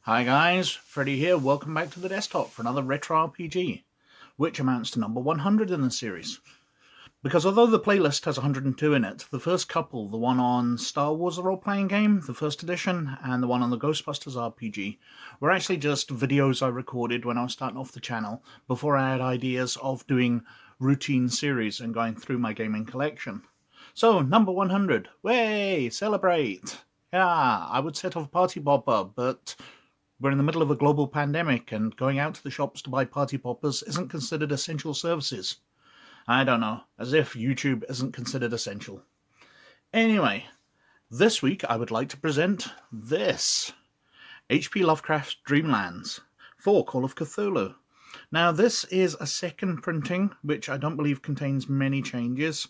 Hi guys, Freddy here, welcome back to the desktop for another retro RPG, which amounts to number 100 in the series. Because although the playlist has 102 in it, the first couple, the one on Star Wars the role-playing game, the first edition, and the one on the Ghostbusters RPG, were actually just videos I recorded when I was starting off the channel, before I had ideas of doing routine series and going through my gaming collection. So, number 100, way, celebrate! Yeah, I would set off a party popper, but we're in the middle of a global pandemic, and going out to the shops to buy party poppers isn't considered essential services. I don't know, as if YouTube isn't considered essential. Anyway, this week I would like to present this. H.P. Lovecraft's Dreamlands for Call of Cthulhu. Now this is a second printing, which I don't believe contains many changes,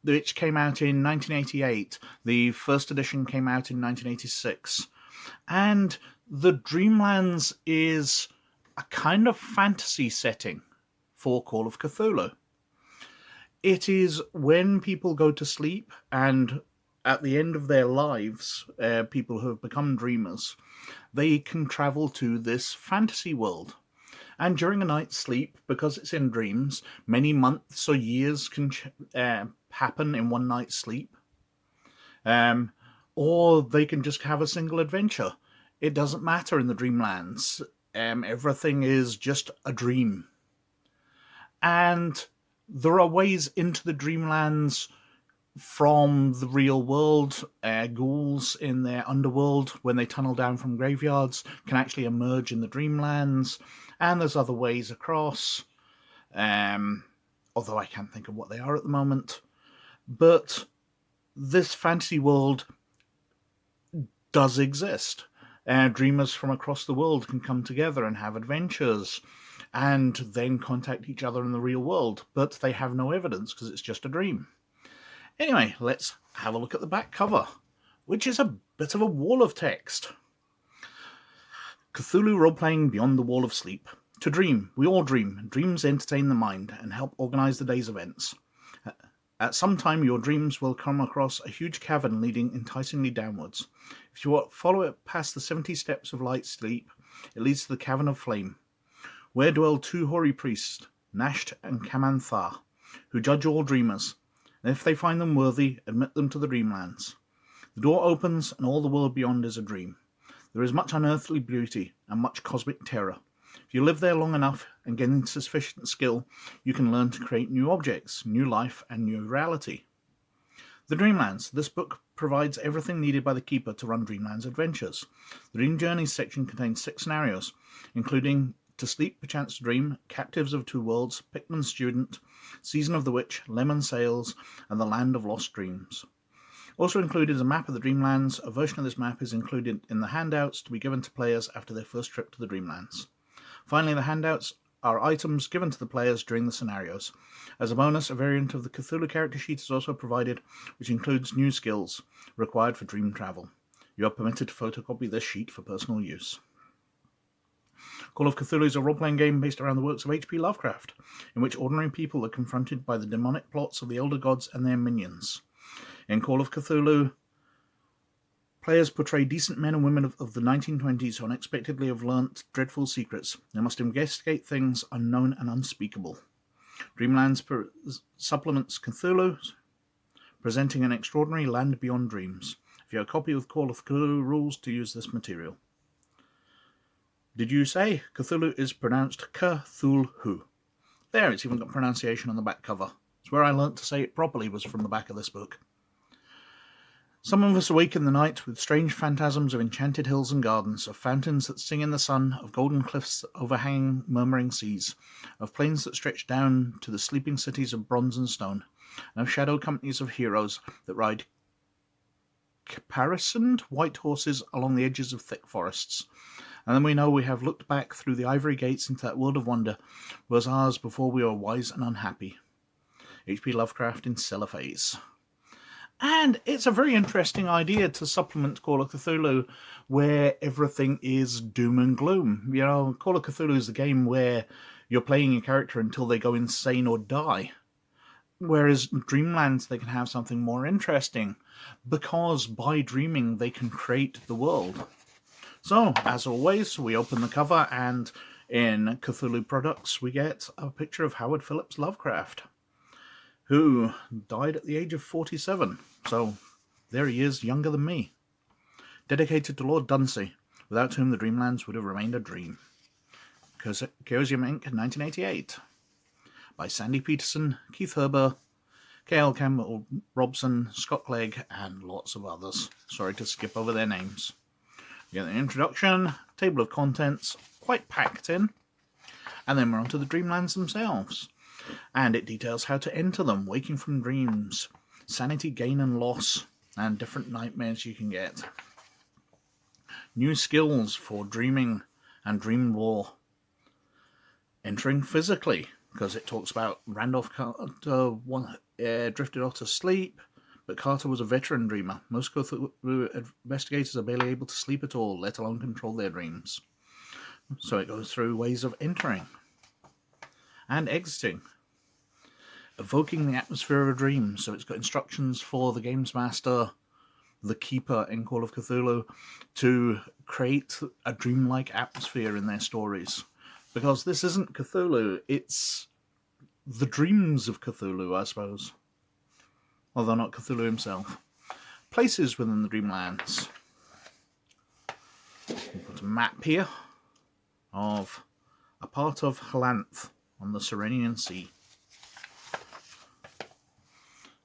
which came out in 1988. The first edition came out in 1986. And the Dreamlands is a kind of fantasy setting for Call of Cthulhu. It is when people go to sleep and at the end of their lives, people who have become dreamers, they can travel to this fantasy world. And during a night's sleep, because it's in dreams, many months or years can happen in one night's sleep. Or they can just have a single adventure. It doesn't matter in the Dreamlands. Everything is just a dream. And there are ways into the Dreamlands from the real world. Ghouls in their underworld, when they tunnel down from graveyards, can actually emerge in the Dreamlands. And there's other ways across. Although I can't think of what they are at the moment. But this fantasy world does exist. Dreamers from across the world can come together and have adventures and then contact each other in the real world, but they have no evidence because it's just a dream. Anyway, let's have a look at the back cover, which is a bit of a wall of text. Cthulhu role-playing beyond the wall of sleep. To dream, we all dream. Dreams entertain the mind and help organize the day's events. At some time, your dreams will come across a huge cavern leading enticingly downwards. If you follow it past the 70 steps of light sleep, it leads to the Cavern of Flame, where dwell two hoary priests, Nasht and Kamanthar, who judge all dreamers, and if they find them worthy, admit them to the Dreamlands. The door opens, and all the world beyond is a dream. There is much unearthly beauty and much cosmic terror. If you live there long enough and gain sufficient skill, you can learn to create new objects, new life, and new reality. The Dreamlands. This book provides everything needed by the Keeper to run Dreamlands adventures. The Dream Journeys section contains 6 scenarios, including To Sleep, Perchance to Dream, Captives of Two Worlds, Pickman's Student, Season of the Witch, Lemon Sails, and The Land of Lost Dreams. Also included is a map of the Dreamlands. A version of this map is included in the handouts to be given to players after their first trip to the Dreamlands. Finally, the handouts are items given to the players during the scenarios. As a bonus, a variant of the Cthulhu character sheet is also provided, which includes new skills required for dream travel. You are permitted to photocopy this sheet for personal use. Call of Cthulhu is a role-playing game based around the works of H.P. Lovecraft, in which ordinary people are confronted by the demonic plots of the elder gods and their minions. In Call of Cthulhu, players portray decent men and women of the 1920s who unexpectedly have learnt dreadful secrets. They must investigate things unknown and unspeakable. Dreamlands supplements Cthulhu, presenting an extraordinary land beyond dreams. If you have a copy of Call of Cthulhu rules to use this material. Did you say Cthulhu is pronounced Cthulhu? There, it's even got pronunciation on the back cover. It's where I learnt to say it properly, was from the back of this book. Some of us awake in the night with strange phantasms of enchanted hills and gardens, of fountains that sing in the sun, of golden cliffs that overhang murmuring seas, of plains that stretch down to the sleeping cities of bronze and stone, and of shadow companies of heroes that ride caparisoned white horses along the edges of thick forests. And then we know we have looked back through the ivory gates into that world of wonder was ours before we were wise and unhappy. H.P. Lovecraft in Cellophase. And it's a very interesting idea to supplement Call of Cthulhu, where everything is doom and gloom. You know, Call of Cthulhu is the game where you're playing your character until they go insane or die. Whereas Dreamlands, they can have something more interesting, because by dreaming they can create the world. So, as always, we open the cover, and in Cthulhu Products we get a picture of Howard Phillips Lovecraft, who died at the age of 47. So, there he is, younger than me. Dedicated to Lord Dunsey, without whom the Dreamlands would have remained a dream. Chaosium Inc. 1988. By Sandy Peterson, Keith Herber, K.L. Campbell Robson, Scott Clegg, and lots of others. Sorry to skip over their names. We get an introduction, table of contents, quite packed in, and then we're on to the Dreamlands themselves. And it details how to enter them, waking from dreams, sanity gain and loss, and different nightmares you can get. New skills for dreaming and dream lore. Entering physically, because it talks about Randolph Carter drifted off to sleep, but Carter was a veteran dreamer. Most Cthulhu investigators are barely able to sleep at all, let alone control their dreams. So it goes through ways of entering and exiting. Evoking the atmosphere of a dream, so it's got instructions for the games master, the keeper in Call of Cthulhu, to create a dreamlike atmosphere in their stories. Because this isn't Cthulhu, it's the dreams of Cthulhu, I suppose. Although not Cthulhu himself. Places within the Dreamlands. We've got a map here of a part of Hlanth on the Serenian Sea.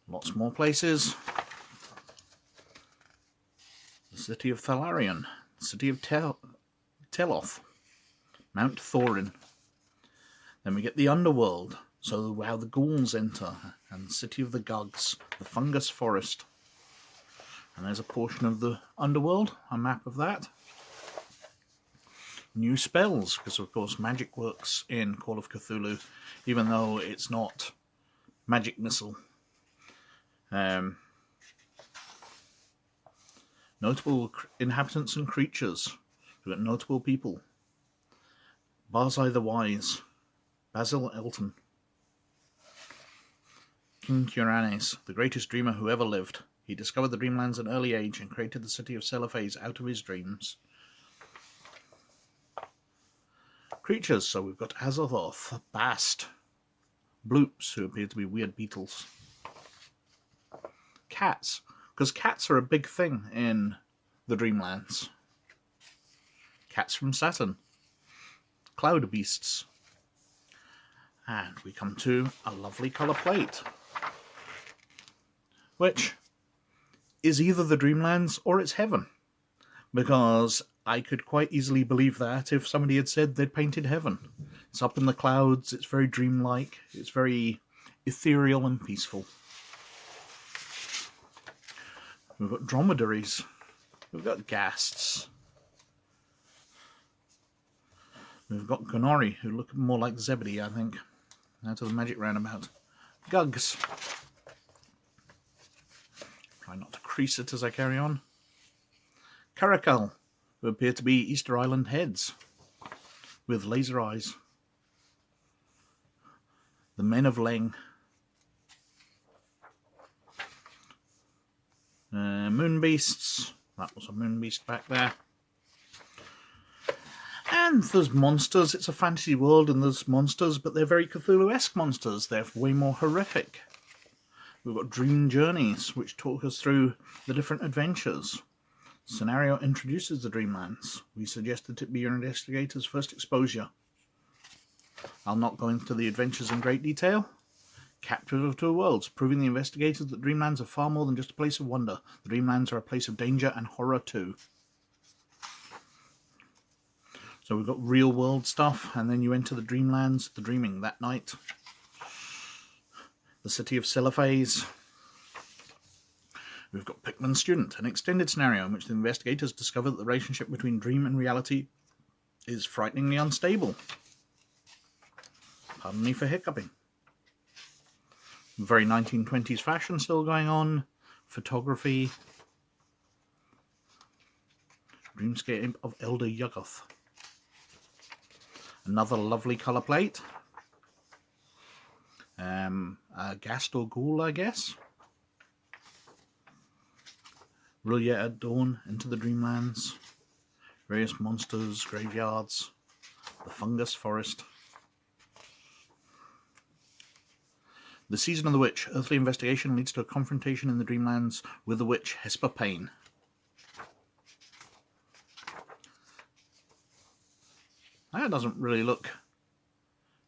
Lots more places. The city of Thalarion, the city of Teloth, Mount Thorin. Then we get the underworld, so how the ghouls enter, and the city of the Gugs, the fungus forest. And there's a portion of the underworld, a map of that. New spells, because of course magic works in Call of Cthulhu, even though it's not magic missile. Notable inhabitants and creatures. We've got notable people. Barzai the Wise, Basil Elton, King Curanes, the greatest dreamer who ever lived. He discovered the Dreamlands at an early age and created the city of Celophace out of his dreams. Creatures, so we've got Azathoth, Bast, Bloops, who appear to be weird beetles. Cats, because cats are a big thing in the Dreamlands. Cats from Saturn. Cloud beasts. And we come to a lovely colour plate, which is either the Dreamlands or it's heaven, because I could quite easily believe that if somebody had said they'd painted heaven. It's up in the clouds, it's very dreamlike, it's very ethereal and peaceful. We've got dromedaries, we've got ghasts, we've got Gonori, who look more like Zebedee, I think, out of the magic roundabout. Gugs. Try not to crease it as I carry on. Caracal, who appear to be Easter Island heads with laser eyes. The Men of Leng. Moon beasts. That was a moon beast back there. And there's monsters. It's a fantasy world and there's monsters, but they're very Cthulhu-esque monsters. They're way more horrific. We've got Dream Journeys, which talk us through the different adventures. Scenario introduces the Dreamlands. We suggested it be your investigator's first exposure. I'll not go into the adventures in great detail. Captive of two worlds, proving the investigators that Dreamlands are far more than just a place of wonder. The Dreamlands are a place of danger and horror too. So we've got real world stuff, and then you enter the Dreamlands, the dreaming that night. The city of Celophace. We've got Pickman Student, an extended scenario in which the investigators discover that the relationship between dream and reality is frighteningly unstable. Pardon me for hiccuping. Very 1920s fashion still going on. Photography. Dreamscape of Elder Yuggoth. Another lovely colour plate. A ghast or ghoul, I guess. Brilliant at dawn, into the Dreamlands. Various monsters, graveyards, the fungus forest. The Season of the Witch. Earthly investigation leads to a confrontation in the Dreamlands with the witch Hesper Payne. That doesn't really look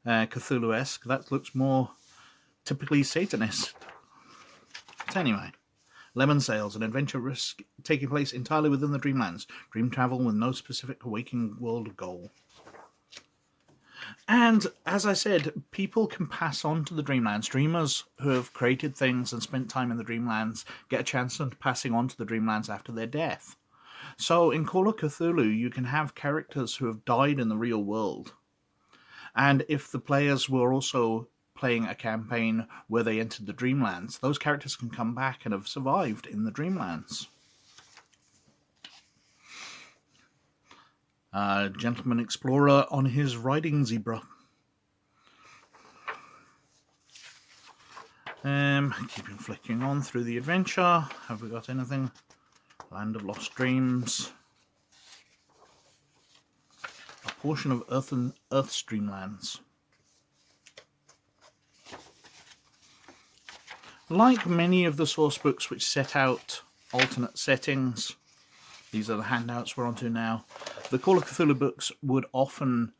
Cthulhu-esque. That looks more typically Satanist. But anyway, Lemon Sails, an adventure risk taking place entirely within the Dreamlands. Dream travel with no specific waking world goal. And as I said, people can pass on to the Dreamlands. Dreamers who have created things and spent time in the Dreamlands get a chance of passing on to the Dreamlands after their death. So in Call of Cthulhu, you can have characters who have died in the real world. And if the players were also playing a campaign where they entered the Dreamlands, those characters can come back and have survived in the Dreamlands. Gentleman explorer on his riding zebra. Keeping flicking on through the adventure. Have we got anything? Land of Lost Dreams. A portion of Earth's Dreamlands. Like many of the source books which set out alternate settings, these are the handouts we're onto now. The Call of Cthulhu books would often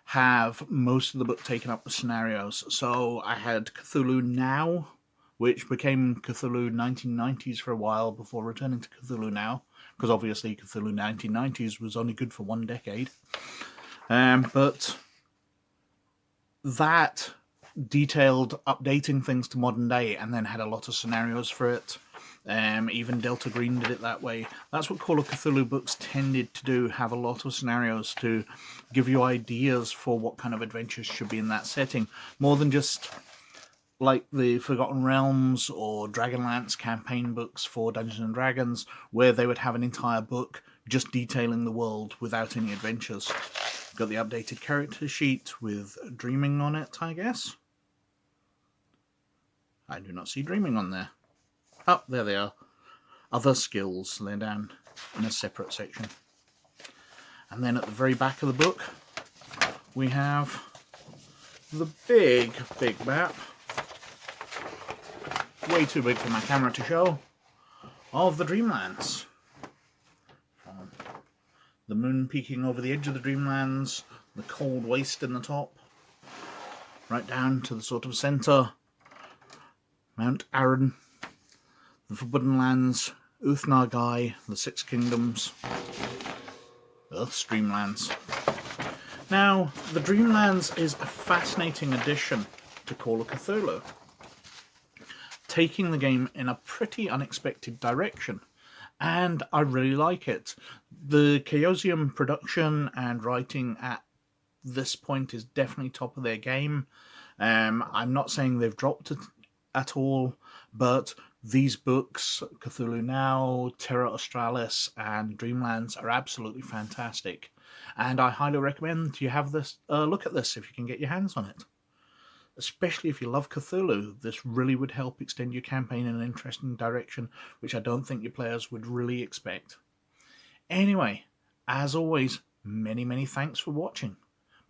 have most of the book taken up with scenarios. So I had Cthulhu Now, which became Cthulhu 1990s for a while before returning to Cthulhu Now, because obviously Cthulhu 1990s was only good for one decade. But that detailed updating things to modern day and then had a lot of scenarios for it. Even Delta Green did it that way. That's what Call of Cthulhu books tended to do, have a lot of scenarios to give you ideas for what kind of adventures should be in that setting, more than just like the Forgotten Realms or Dragonlance campaign books for Dungeons & Dragons, where they would have an entire book just detailing the world without any adventures. Got the updated character sheet with Dreaming on it, I guess. I do not see Dreaming on there. Oh, there they are. Other skills, they're down in a separate section. And then at the very back of the book, we have the big map. Way too big for my camera to show. Of the Dreamlands. The moon peeking over the edge of the Dreamlands, the cold waste in the top, right down to the sort of centre, Mount Arran, the Forbidden Lands, Uthnagai, the Six Kingdoms, Earth's Dreamlands. Now, the Dreamlands is a fascinating addition to Call of Cthulhu, taking the game in a pretty unexpected direction, and I really like it. The Chaosium production and writing at this point is definitely top of their game. I'm not saying they've dropped it at all, but these books, Cthulhu Now, Terra Australis, and Dreamlands, are absolutely fantastic. And I highly recommend you have this look at this if you can get your hands on it. Especially if you love Cthulhu, this really would help extend your campaign in an interesting direction, which I don't think your players would really expect. Anyway, as always, many thanks for watching.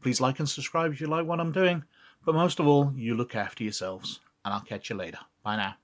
Please like and subscribe if you like what I'm doing, but most of all, you look after yourselves, and I'll catch you later. Bye now.